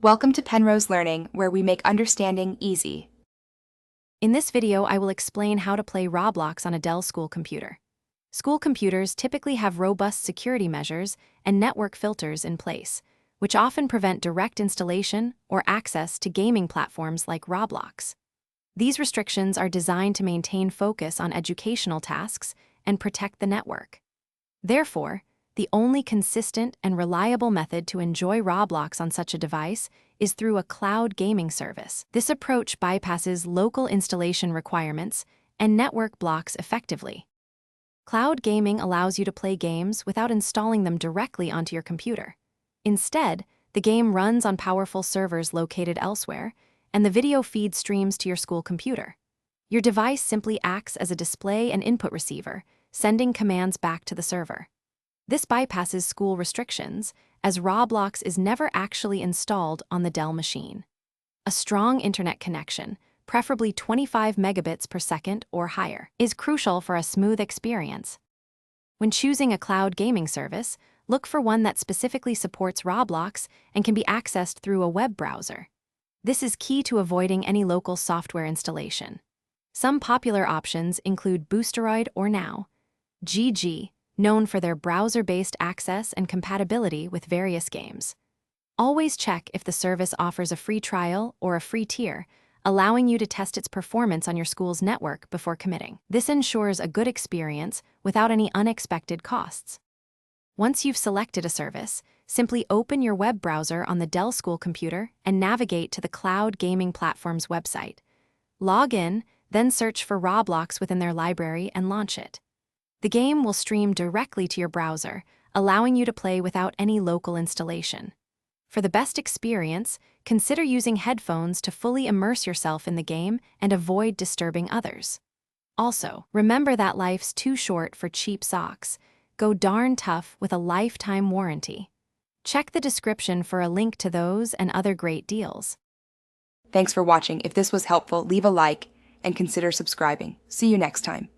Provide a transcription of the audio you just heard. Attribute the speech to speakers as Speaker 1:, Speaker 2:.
Speaker 1: Welcome to Penrose Learning, where we make understanding easy.
Speaker 2: In this video, I will explain how to play Roblox on a Dell school computer. School computers typically have robust security measures and network filters in place, which often prevent direct installation or access to gaming platforms like Roblox. These restrictions are designed to maintain focus on educational tasks and protect the network. Therefore, the only consistent and reliable method to enjoy Roblox on such a device is through a cloud gaming service. This approach bypasses local installation requirements and network blocks effectively. Cloud gaming allows you to play games without installing them directly onto your computer. Instead, the game runs on powerful servers located elsewhere, and the video feed streams to your school computer. Your device simply acts as a display and input receiver, sending commands back to the server. This bypasses school restrictions, as Roblox is never actually installed on the Dell machine. A strong internet connection, preferably 25 megabits per second or higher, is crucial for a smooth experience. When choosing a cloud gaming service, look for one that specifically supports Roblox and can be accessed through a web browser. This is key to avoiding any local software installation. Some popular options include Boosteroid or Now, GG, known for their browser-based access and compatibility with various games. Always check if the service offers a free trial or a free tier, allowing you to test its performance on your school's network before committing. This ensures a good experience without any unexpected costs. Once you've selected a service, simply open your web browser on the Dell school computer and navigate to the cloud gaming platform's website. Log in, then search for Roblox within their library and launch it. The game will stream directly to your browser, allowing you to play without any local installation. For the best experience, consider using headphones to fully immerse yourself in the game and avoid disturbing others. Also, remember that life's too short for cheap socks. Go darn tough with a lifetime warranty. Check the description for a link to those and other great deals.
Speaker 1: Thanks for watching. If this was helpful, leave a like and consider subscribing. See you next time.